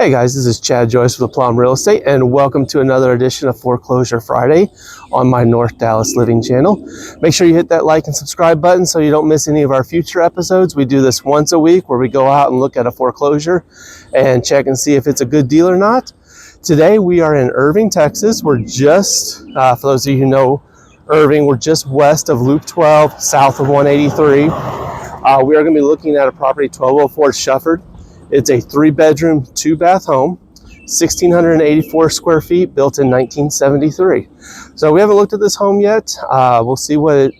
Hey guys, this is Chad Joyce with Plum Real Estate, and welcome to another edition of Foreclosure Friday on my North Dallas Living channel. Make sure you hit that like and subscribe button so you don't miss any of our future episodes. We do this once a week where we go out and look at a foreclosure and check and see if it's a good deal or not. Today we are in Irving, Texas. We're just, for those of you who know Irving, we're just west of Loop 12, south of 183. We are going to be looking at a property 1204 Shufford. It's a 3-bedroom, 2-bath home, 1,684 square feet, built in 1973. So we haven't looked at this home yet. We'll see what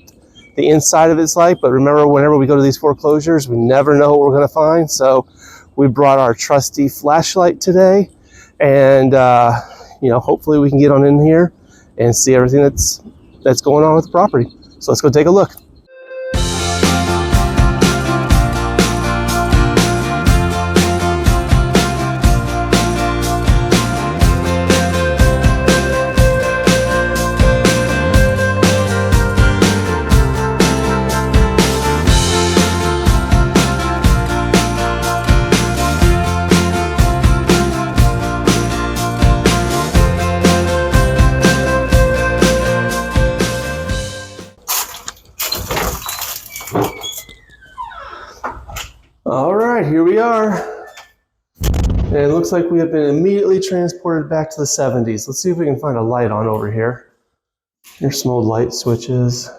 the inside of it's like. But remember, whenever we go to these foreclosures, we never know what we're going to find. So we brought our trusty flashlight today, and hopefully we can get on in here and see everything that's going on with the property. So let's go take a look. All right, here we are. And it looks like we have been immediately transported back to the 70s. Let's see if we can find a light on over here. Here's some old light switches.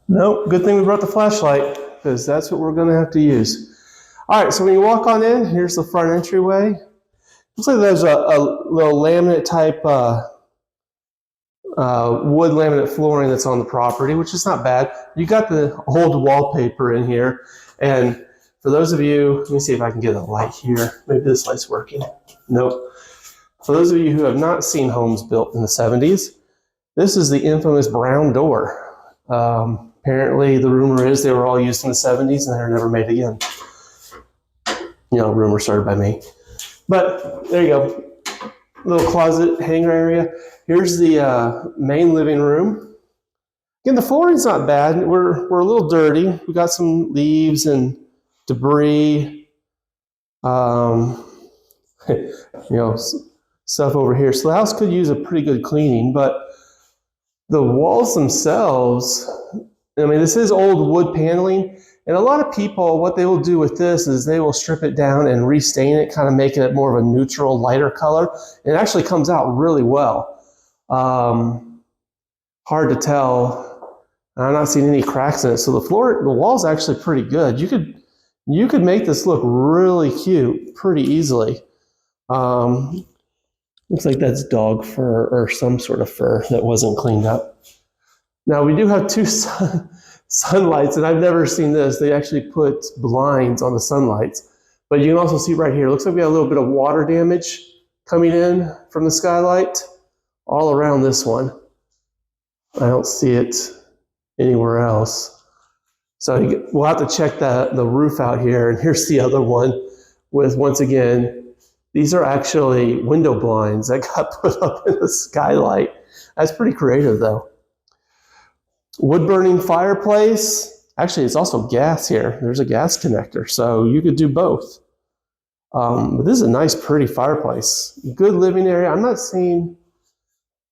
Nope, good thing we brought the flashlight, because that's what we're gonna have to use. All right, so when you walk on in, here's the front entryway. Looks like there's a little laminate type wood laminate flooring that's on the property, which is not bad. You got the old wallpaper in here. And for those of you, let me see if I can get a light here. Maybe this light's working. Nope. For those of you who have not seen homes built in the 70s, this is the infamous brown door. Apparently the rumor is they were all used in the 70s and they were never made again. Rumor started by me. But there you go. Little closet hanger area. Here's the main living room. Again, the flooring's not bad. We're a little dirty. We got some leaves and debris, stuff over here. So the house could use a pretty good cleaning, but the walls themselves, this is old wood paneling. And a lot of people, what they will do with this is they will strip it down and restain it, kind of making it more of a neutral, lighter color. And it actually comes out really well. Hard to tell. I'm not seeing any cracks in it. So the wall's actually pretty good. You could make this look really cute pretty easily. Looks like that's dog fur or some sort of fur that wasn't cleaned up. Now we do have two sunlights, and I've never seen this. They actually put blinds on the sunlights. But you can also see right here, it looks like we got a little bit of water damage coming in from the skylight all around this one. I don't see it anywhere else. So we'll have to check the roof out here. And here's the other one with, once again, these are actually window blinds that got put up in the skylight. That's pretty creative though. Wood burning fireplace. Actually, it's also gas here. There's a gas connector, so you could do both. But this is a nice, pretty fireplace. Good living area. I'm not seeing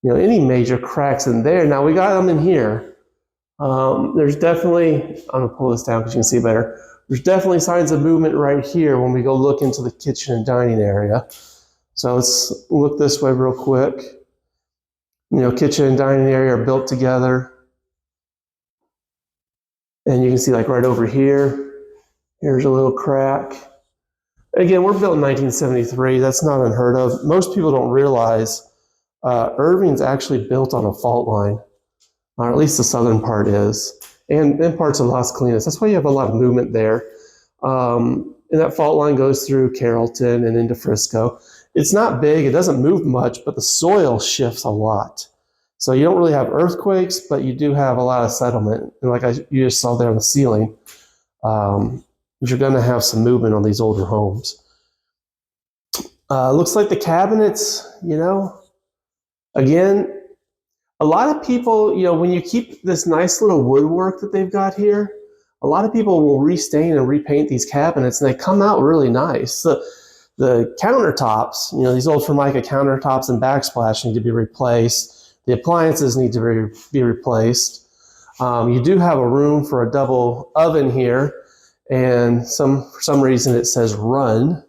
any major cracks in there. Now we got them in here. There's definitely, I'm gonna pull this down because you can see better. There's definitely signs of movement right here when we go look into the kitchen and dining area. So let's look this way real quick. Kitchen and dining area are built together. And you can see like right over here, here's a little crack. Again, we're built in 1973. That's not unheard of. Most people don't realize Irving's actually built on a fault line, or at least the southern part is, and parts of Las Colinas. That's why you have a lot of movement there. And that fault line goes through Carrollton and into Frisco. It's not big, it doesn't move much, but the soil shifts a lot. So you don't really have earthquakes, but you do have a lot of settlement. And like you just saw there on the ceiling, you're gonna have some movement on these older homes. Looks like the cabinets, again, a lot of people, when you keep this nice little woodwork that they've got here, a lot of people will restain and repaint these cabinets and they come out really nice. The countertops, these old Formica countertops and backsplash need to be replaced. The appliances need to be replaced. You do have a room for a double oven here, and for some reason it says run.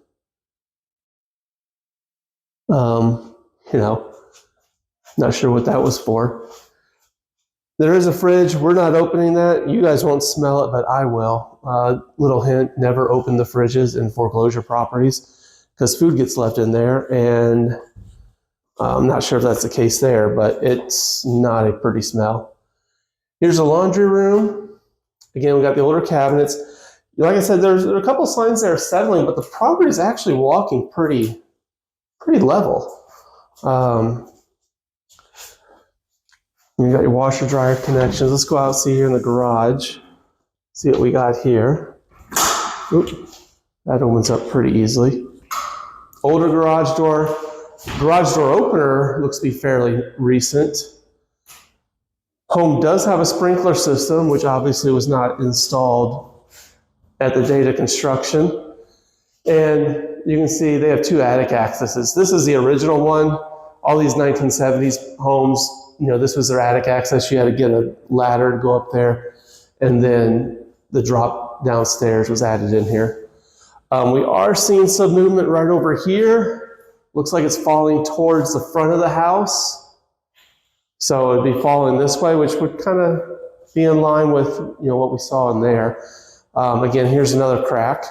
Not sure what that was for. There is a fridge. We're not opening that. You guys won't smell it, but I will. Little hint, never open the fridges in foreclosure properties because food gets left in there, and I'm not sure if that's the case there, but it's not a pretty smell. Here's a laundry room. Again, we got the older cabinets. Like I said, there are a couple of signs that are settling, but the property is actually walking pretty level. You got your washer dryer connections. Let's go out and see here in the garage. See what we got here. Oop, that opens up pretty easily. Older garage door. Garage door opener looks to be fairly recent. Home does have a sprinkler system, which obviously was not installed at the date of construction. And you can see they have 2 attic accesses. This is the original one. All these 1970s homes, this was their attic access. You had to get a ladder to go up there, and then the drop downstairs was added in here. We are seeing some movement right over here. Looks like it's falling towards the front of the house. So it'd be falling this way, which would kind of be in line with what we saw in there. Again, here's another crack.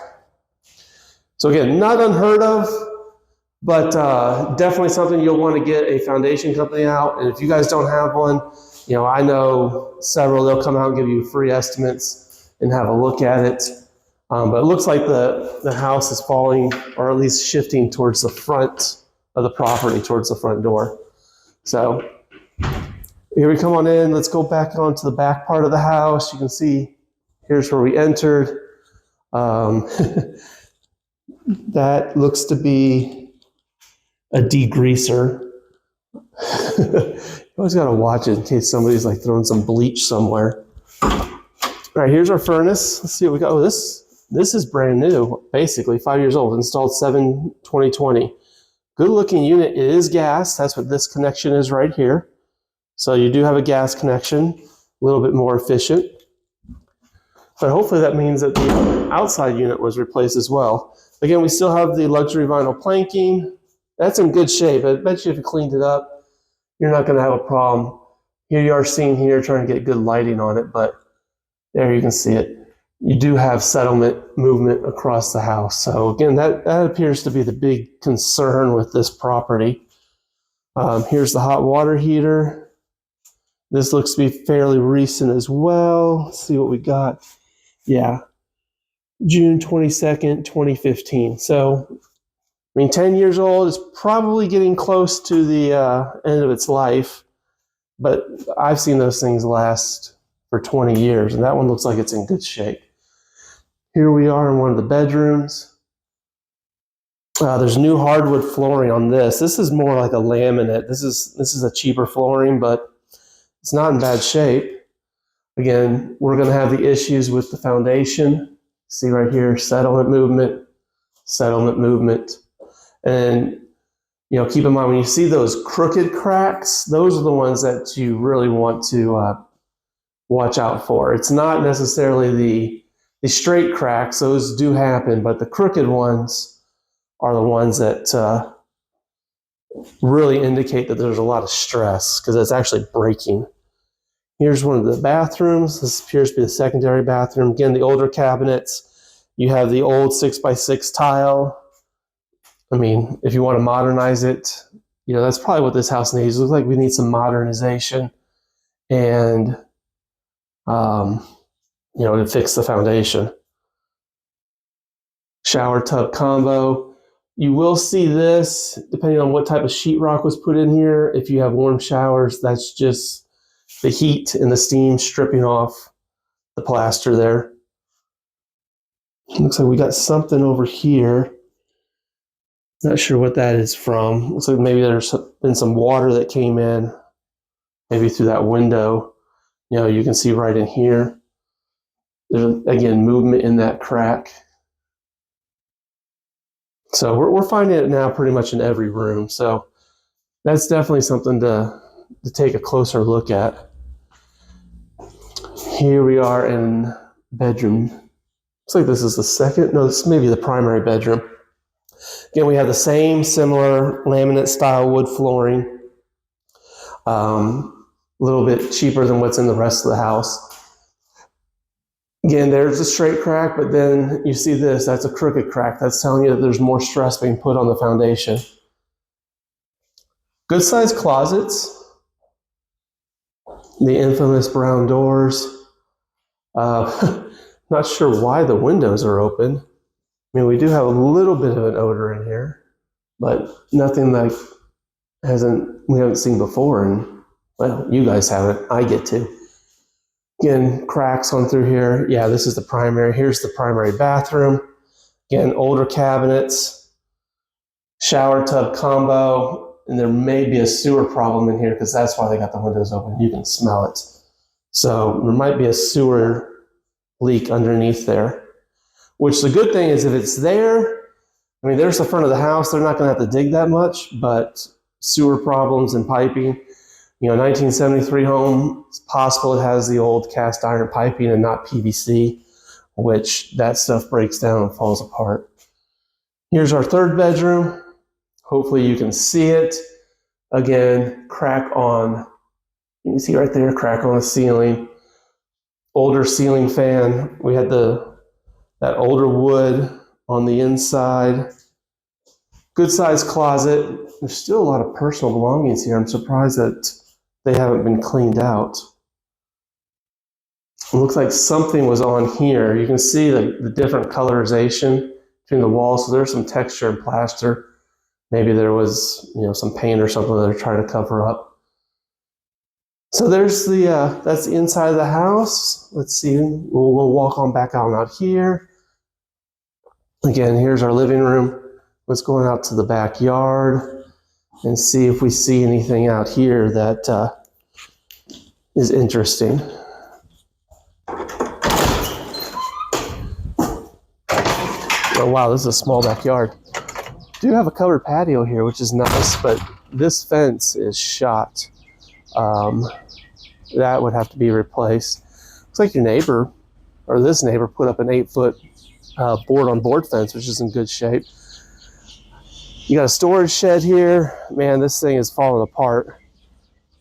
So again, not unheard of, but definitely something you'll want to get a foundation company out. And if you guys don't have one, I know several, they'll come out and give you free estimates and have a look at it. But it looks like the house is falling, or at least shifting towards the front of the property, towards the front door. So here we come on in. Let's go back onto the back part of the house. You can see here's where we entered. That looks to be a degreaser. You always got to watch it in case somebody's like throwing some bleach somewhere. All right, here's our furnace. Let's see what we got. Oh, this is brand new, basically 5 years old, installed 7/20/20. Good looking unit. It is gas. That's what this connection is right here. So you do have a gas connection, a little bit more efficient. But hopefully that means that the outside unit was replaced as well. Again, we still have the luxury vinyl planking. That's in good shape. I bet you if you cleaned it up, you're not going to have a problem. Here you are seeing here, trying to get good lighting on it, but there you can see it. You do have settlement movement across the house. So again, that appears to be the big concern with this property. Here's the hot water heater. This looks to be fairly recent as well. Let's see what we got. Yeah, June 22nd, 2015. So, 10 years old is probably getting close to the end of its life, but I've seen those things last for 20 years, and that one looks like it's in good shape. Here we are in one of the bedrooms. There's new hardwood flooring on this. This is more like a laminate. This is a cheaper flooring, but it's not in bad shape. Again, we're going to have the issues with the foundation. See right here, settlement movement. And, keep in mind when you see those crooked cracks, those are the ones that you really want to watch out for. It's not necessarily the straight cracks. Those do happen, but the crooked ones are the ones that really indicate that there's a lot of stress because it's actually breaking. Here's one of the bathrooms. This appears to be the secondary bathroom. Again, the older cabinets. You have the old 6x6 tile. If you want to modernize it, that's probably what this house needs. It looks like we need some modernization and, to fix the foundation. Shower tub combo. You will see this, depending on what type of sheetrock was put in here. If you have warm showers, that's just the heat and the steam stripping off the plaster there. Looks like we got something over here. Not sure what that is from. Looks like maybe there's been some water that came in, maybe through that window. You can see right in here. There's, again, movement in that crack. So we're finding it now pretty much in every room. So that's definitely something to take a closer look at. Here we are in bedroom. Looks like this is the second. No, this may be the primary bedroom. Again, we have the same similar laminate style wood flooring. A little bit cheaper than what's in the rest of the house. Again, there's a straight crack, but then you see this, that's a crooked crack. That's telling you that there's more stress being put on the foundation. Good sized closets. The infamous brown doors. Not sure why the windows are open. I mean, we do have a little bit of an odor in here, but nothing like we haven't seen before. And well, you guys haven't, I get to. Again, cracks on through here. Yeah, this is the primary. Here's the primary bathroom. Again, older cabinets, shower tub combo, and there may be a sewer problem in here because that's why they got the windows open. You can smell it. So there might be a sewer leak underneath there, which the good thing is if it's there, I mean, there's the front of the house. They're not going to have to dig that much, but sewer problems and piping, 1973 home, it's possible it has the old cast iron piping and not PVC, which that stuff breaks down and falls apart. Here's our third bedroom. Hopefully you can see it. Again, crack on, you can see right there, crack on the ceiling. Older ceiling fan. We had that older wood on the inside. Good sized closet. There's still a lot of personal belongings here. I'm surprised that they haven't been cleaned out. It looks like something was on here. You can see the different colorization between the walls. So there's some texture and plaster. Maybe there was some paint or something that they're trying to cover up. So there's that's the inside of the house. Let's see. We'll walk on back out here. Again, here's our living room. Let's go out to the backyard and see if we see anything out here that is interesting. Oh wow, this is a small backyard. Do have a covered patio here, which is nice, but this fence is shot. That would have to be replaced. Looks like your neighbor, or this neighbor, put up an 8-foot board-on-board fence, which is in good shape. You got a storage shed here. Man, this thing is falling apart.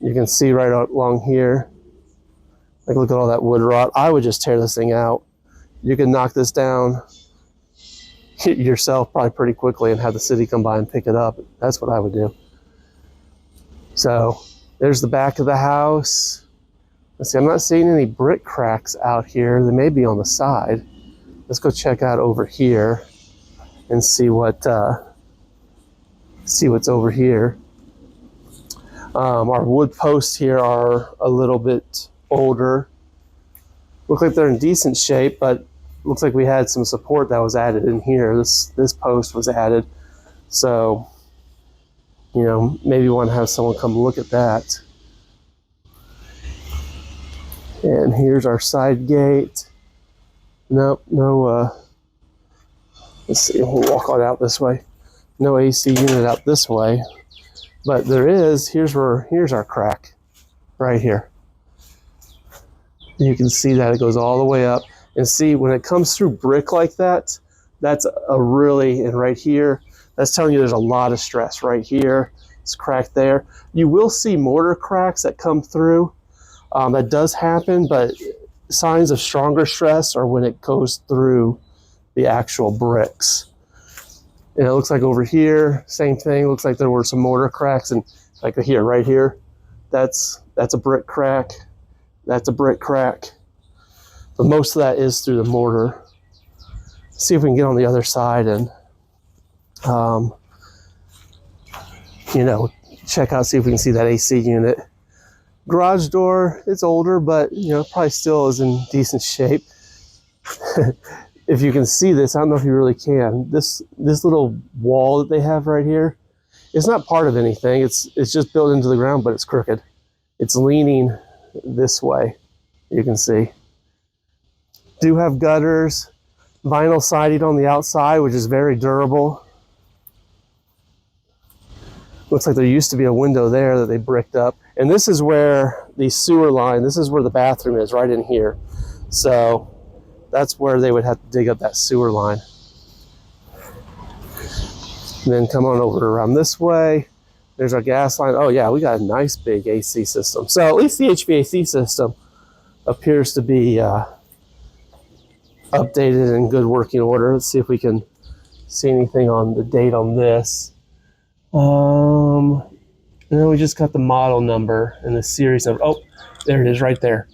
You can see right along here. Like, look at all that wood rot. I would just tear this thing out. You can knock this down yourself probably pretty quickly and have the city come by and pick it up. That's what I would do. So there's the back of the house. Let's see, I'm not seeing any brick cracks out here. They may be on the side. Let's go check out over here and see what's over here. Our wood posts here are a little bit older. Look like they're in decent shape, but looks like we had some support that was added in here. This post was added. So, maybe you want to have someone come look at that. And here's our side gate. Nope, no, let's see, we'll walk on out this way. No AC unit out this way. But there is, here's our crack, right here. You can see that it goes all the way up. And see, when it comes through brick like that, that's and right here, that's telling you there's a lot of stress right here. It's cracked there. You will see mortar cracks that come through. That does happen, but signs of stronger stress are when it goes through the actual bricks. And it looks like over here, same thing. Looks like there were some mortar cracks, and like here, right here, that's a brick crack. That's a brick crack. But most of that is through the mortar. See if we can get on the other side and, check out, see if we can see that AC unit. Garage door, it's older, but, probably still is in decent shape. If you can see this, I don't know if you really can. This little wall that they have right here, it's not part of anything. It's just built into the ground, but it's crooked. It's leaning this way, you can see. Do have gutters, vinyl siding on the outside, which is very durable. Looks like there used to be a window there that they bricked up. And this is where the sewer line, this is where the bathroom is, right in here. So that's where they would have to dig up that sewer line. And then come on over around this way. There's our gas line. Oh yeah, we got a nice big AC system. So at least the HVAC system appears to be updated and good working order. Let's see if we can see anything on the date on this. And then we just got the model number and the series number. Oh, there it is right there.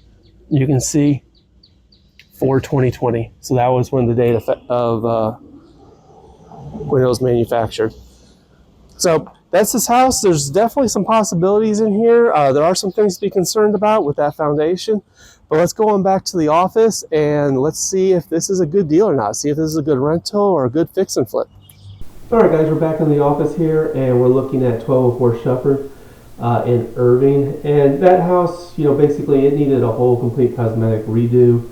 You can see 4/20/20. So that was when the date of when it was manufactured. So that's this house. There's definitely some possibilities in here. There are some things to be concerned about with that foundation. But let's go on back to the office and let's see if this is a good deal or not. See if this is a good rental or a good fix and flip. All right, guys, we're back in the office here, and we're looking at 1204 Shufford in Irving. And that house, basically it needed a whole complete cosmetic redo,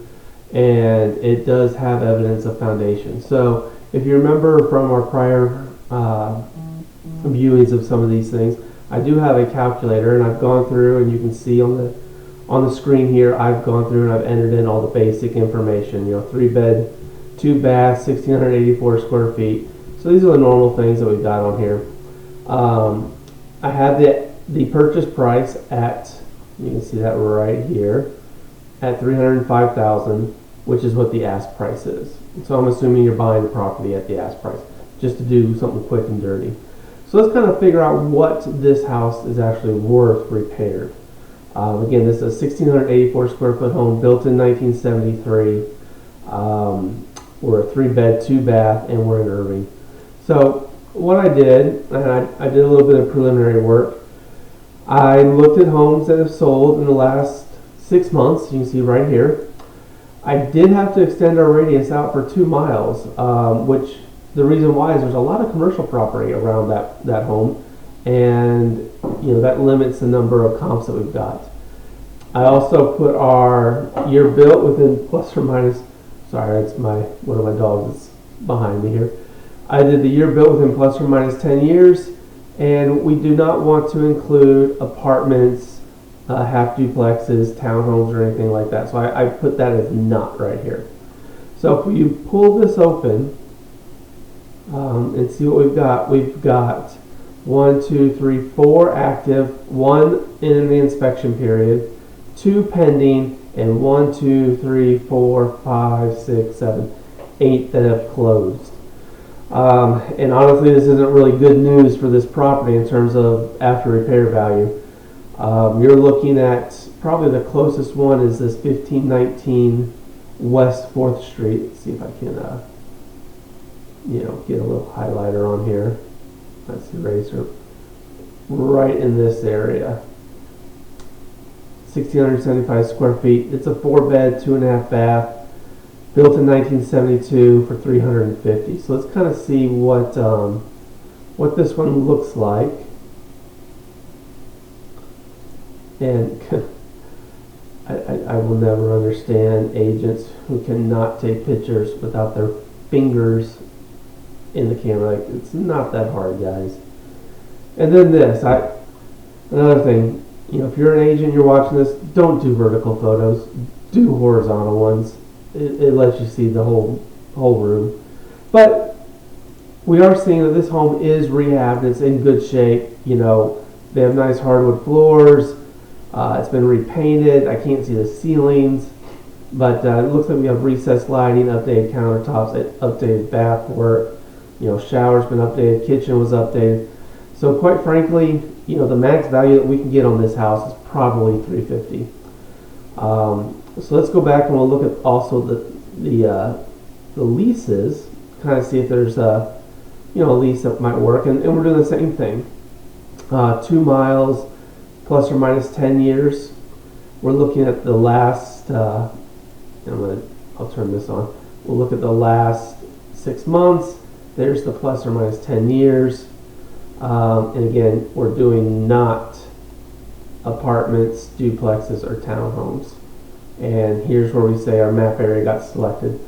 and it does have evidence of foundation. So if you remember from our prior viewings of some of these things, I do have a calculator, and I've gone through, and you can see on the screen here, I've gone through and I've entered in all the basic information. 3-bed, 2-bath, 1,684 square feet. So these are the normal things that we've got on here. I have the purchase price at, you can see that right here, at $305,000, which is what the ask price is. So I'm assuming you're buying the property at the ask price, just to do something quick and dirty. So let's kind of figure out what this house is actually worth repaired. Again, this is a 1,684 square foot home built in 1973. We're a 3-bed, 2-bath, and we're in Irving. So what I did, and I did a little bit of preliminary work, I looked at homes that have sold in the last 6 months. You can see right here. I did have to extend our radius out for 2 miles, which the reason why is there's a lot of commercial property around that home, and that limits the number of comps that we've got. I also put our year built within plus or minus. Sorry, it's one of my dogs that's behind me here. I did the year built within plus or minus 10 years, and we do not want to include apartments, half duplexes, townhomes, or anything like that. So I put that as not right here. So if you pull this open and see what we've got 1, 2, 3, 4 active, 1 in the inspection period, 2 pending, and 1, 2, 3, 4, 5, 6, 7, 8 that have closed. And honestly, this isn't really good news for this property in terms of after repair value. You're looking at probably the closest one is this 1519 West 4th Street. Let's see if I can, get a little highlighter on here. That's the eraser. Right in this area. 1,675 square feet. It's a 4-bed, 2.5 bath. Built in 1972 for $350. So let's kind of see what this one looks like. And I will never understand agents who cannot take pictures without their fingers in the camera. It's not that hard, guys. And then this, another thing. If you're an agent, you're watching this, don't do vertical photos. Do horizontal ones. It lets you see the whole room. But we are seeing that this home is rehabbed. It's in good shape. They have nice hardwood floors. It's been repainted. I can't see the ceilings, but it looks like we have recessed lighting, updated countertops, updated bath work. Shower's been updated, kitchen was updated. So quite frankly, the max value that we can get on this house is probably $350. So let's go back and we'll look at also the leases, kind of see if there's a lease that might work, and we're doing the same thing. 2 miles plus or minus 10 years. We're looking at the last. I'll turn this on. We'll look at the last 6 months. There's the plus or minus 10 years, and again, we're doing not apartments, duplexes, or townhomes. And here's where we say our map area got selected.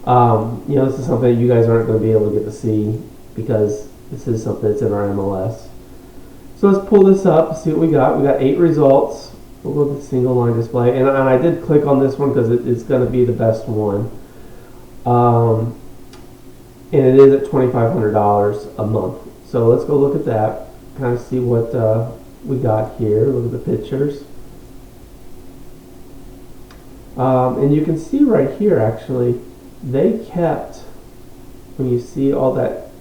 This is something that you guys aren't going to be able to get to see because this is something that's in our MLS. So let's pull this up and see what we got. We got 8 results. We'll go to the single line display. And I did click on this one because it's going to be the best one. And it is at $2,500 a month. So let's go look at that, kind of see what we got here. Look at the pictures. And you can see right here, actually, they kept, when you see all that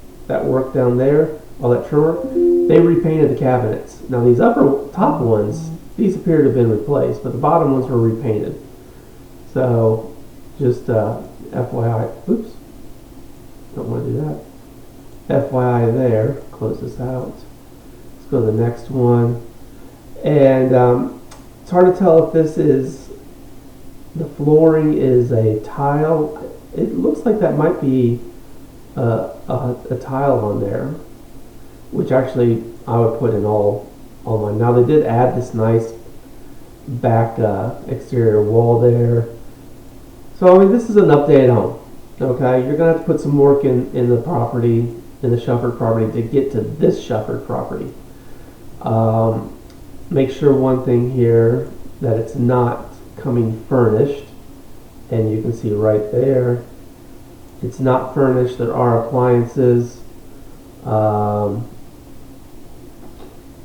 work down there, all that trim work, they repainted the cabinets. Now these top ones, these appear to have been replaced, but the bottom ones were repainted. So just FYI, oops, don't want to do that. FYI there, close this out. Let's go to the next one. And it's hard to tell if this is, the flooring is a tile. It looks like that might be a tile on there, which actually I would put in all mine. Now they did add this nice back exterior wall there. So I mean, this is an updated home. Okay, you're gonna have to put some work in the property, in the Shufford property, to get to this Shufford property. Make sure one thing here, that it's not coming furnished, and you can see right there, it's not furnished. There are appliances.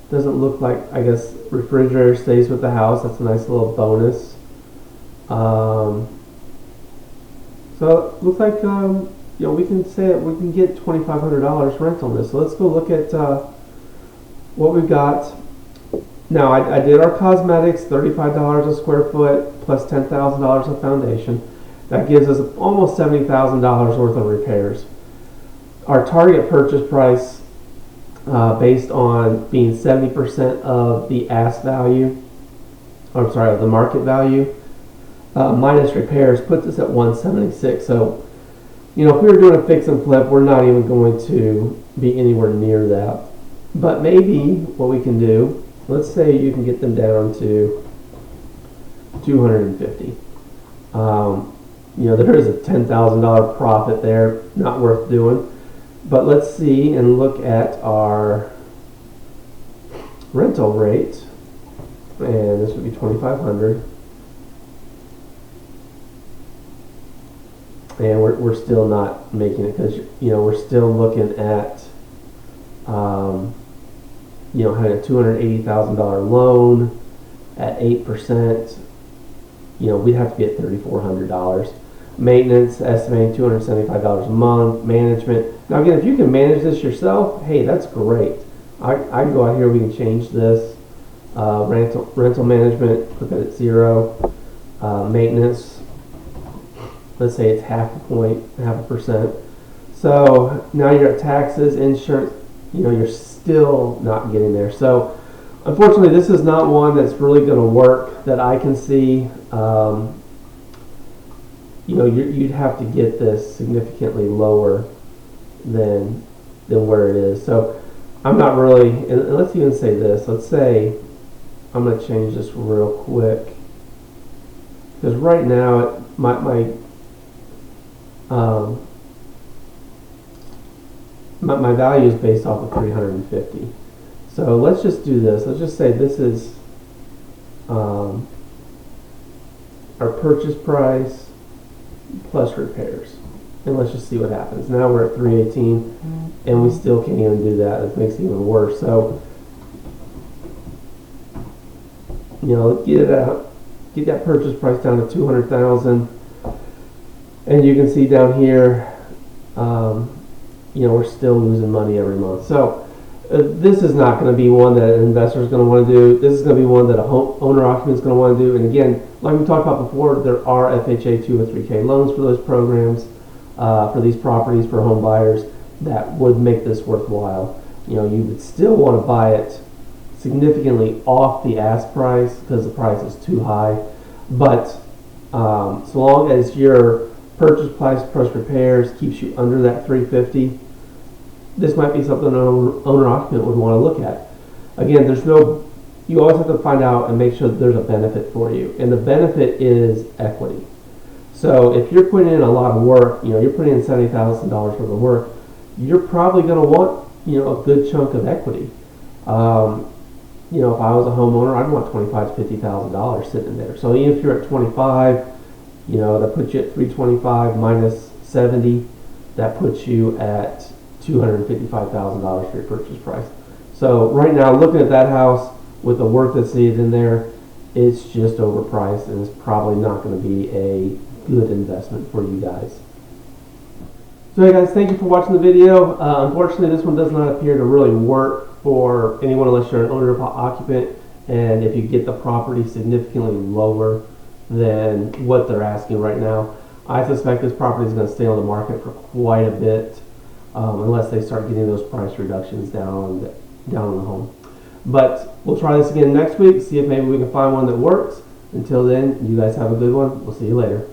Doesn't look like, I guess, refrigerator stays with the house. That's a nice little bonus. So it looks like we can say that we can get $2,500 rent on this. So let's go look at what we've got. Now I did our cosmetics, $35 a square foot plus $10,000 of foundation. That gives us almost $70,000 worth of repairs. Our target purchase price, based on being 70% of the ask value, or I'm sorry, of the market value, minus repairs, puts us at $176. So, if we were doing a fix and flip, we're not even going to be anywhere near that. But maybe what we can do, let's say you can get them down to $250. There is a $10,000 profit there, not worth doing. But let's see and look at our rental rate, and this would be $2,500, and we're still not making it, because we're still looking at having a $280,000 loan at 8%. We'd have to be at $3,400. Maintenance, estimating $275 a month. Management. Now again, if you can manage this yourself, hey, that's great. I can go out here, we can change this. Rental management, put that at 0. Maintenance, let's say it's half a percent. So now you're at taxes, insurance, you're still not getting there. So unfortunately, this is not one that's really going to work that I can see. You'd have to get this significantly lower than where it is. So I'm not really, and let's even say this. Let's say I'm going to change this real quick, because right now my value is based off of 350. So let's just do this. Let's just say this is our purchase price plus repairs, and let's just see what happens. Now we're at 318, and we still can't even do that. It makes it even worse. So get it out, get that purchase price down to 200,000, and you can see down here, we're still losing money every month. So this is not going to be one that an investor is going to want to do. This is going to be one that a owner occupant is going to want to do. And again, like we talked about before, there are FHA 203K loans for those programs, for these properties, for home buyers, that would make this worthwhile. You would still want to buy it significantly off the ask price, because the price is too high. But so long as your purchase price plus repairs keeps you under that 350, this might be something an owner occupant would want to look at. Again, you always have to find out and make sure that there's a benefit for you, and the benefit is equity. So if you're putting in a lot of work, you're putting in $70,000 worth of work, you're probably going to want a good chunk of equity. You know, if I was a homeowner, I'd want $25,000 to $50,000 sitting in there. So even if you're at 25, you know, that puts you at 325 minus 70, that puts you at $255,000 for your purchase price. So right now, looking at that house with the work that's needed in there, it's just overpriced, and it's probably not going to be a good investment for you guys. So hey guys, thank you for watching the video. Unfortunately, this one does not appear to really work for anyone unless you're an owner or occupant, and if you get the property significantly lower than what they're asking right now. I suspect this property is going to stay on the market for quite a bit unless they start getting those price reductions down on the home. But we'll try this again next week, see if maybe we can find one that works. Until then, you guys have a good one. We'll see you later.